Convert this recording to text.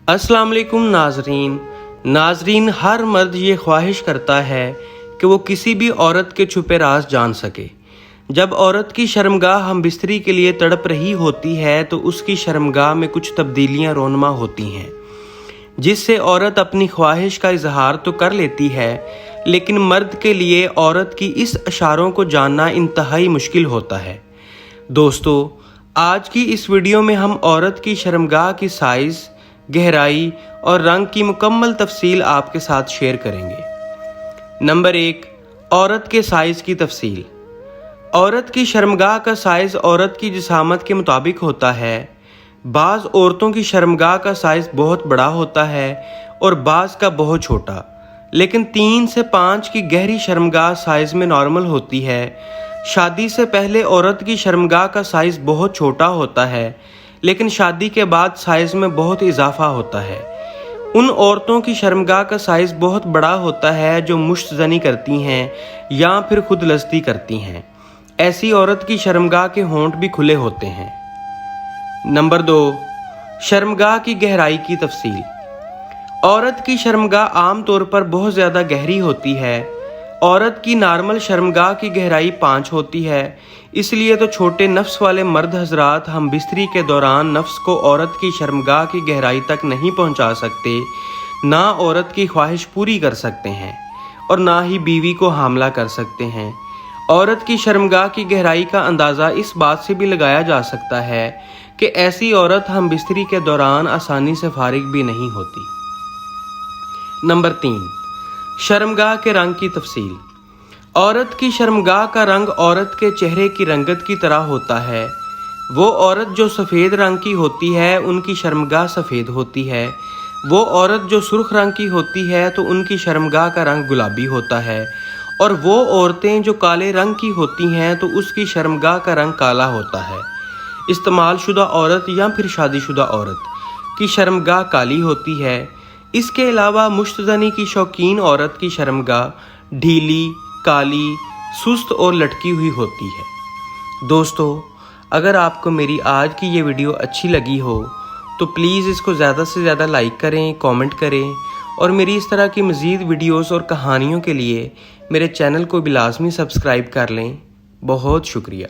अस्सलाम वालेकुम नाजरीन, हर मर्द ये ख्वाहिश करता है कि वो किसी भी औरत के छुपे राज जान सके। जब औरत की शर्मगाह हम बिस्तरी के लिए तड़प रही होती है तो उसकी शर्मगाह में कुछ तब्दीलियां रोनमा होती हैं, जिससे औरत अपनी ख्वाहिश का इजहार तो कर लेती है, लेकिन मर्द के लिए औरत की इस इशारों को जानना इंतहाई मुश्किल होता है। दोस्तों, आज की इस वीडियो में हम औरत की शर्मगाह की साइज़, गहराई और रंग की मुकम्मल तफसील आपके साथ शेयर करेंगे। नंबर 1, औरत के साइज़ की तफसील। औरत की शर्मगाह का साइज़ औरत की जिसामत के मुताबिक होता है। बाज़ औरतों की शर्मगाह का साइज़ बहुत बड़ा होता है और बाज़ का बहुत छोटा, लेकिन 3 से 5 की गहरी शर्मगाह साइज़ में नॉर्मल होती है। शादी से पहले औरत की शर्मगाह का साइज़ बहुत छोटा होता है, लेकिन शादी के बाद साइज़ में बहुत इजाफा होता है। उन औरतों की शर्मगाह का साइज़ बहुत बड़ा होता है जो मुश्तज़नी करती हैं या फिर खुद लस्ती करती हैं। ऐसी औरत की शर्मगाह के होंठ भी खुले होते हैं। नंबर 2, शर्मगाह की गहराई की तफसील। औरत की शर्मगाह आम तौर पर बहुत ज़्यादा गहरी होती है। औरत की नॉर्मल शर्मगाह की गहराई 5 होती है, इसलिए तो छोटे नफ्स वाले मर्द हजरात हम बिस्तरी के दौरान नफ्स को औरत की शर्मगाह की गहराई तक नहीं पहुंचा सकते, ना औरत की ख्वाहिश पूरी कर सकते हैं और ना ही बीवी को हामला कर सकते हैं। औरत की शर्मगाह की गहराई का अंदाज़ा इस बात से भी लगाया जा सकता है कि ऐसी औरत हम बिस्तरी के दौरान आसानी से फारिग भी नहीं होती। नंबर 3, शर्मगाह के रंग की तफसील। औरत की शर्मगाह का रंग औरत के चेहरे की रंगत की तरह होता है। वो औरत जो सफ़ेद रंग की होती है उनकी शर्मगाह सफ़ेद होती है। वो औरत जो सुर्ख रंग की होती है तो उनकी शर्मगाह का रंग गुलाबी होता है, और वो औरतें जो काले रंग की होती हैं तो उसकी शर्मगाह का रंग काला होता है। इस्तेमाल शुदा औरत या फिर शादीशुदा औरत की शर्मगाह काली होती है। इसके अलावा मुश्तज़नी की शौकीन औरत की शर्मगाह ढीली, काली, सुस्त और लटकी हुई होती है। दोस्तों, अगर आपको मेरी आज की ये वीडियो अच्छी लगी हो तो प्लीज़ इसको ज़्यादा से ज़्यादा लाइक करें, कमेंट करें, और मेरी इस तरह की मज़ीद वीडियोस और कहानियों के लिए मेरे चैनल को भी लाजमी सब्सक्राइब कर लें। बहुत शुक्रिया।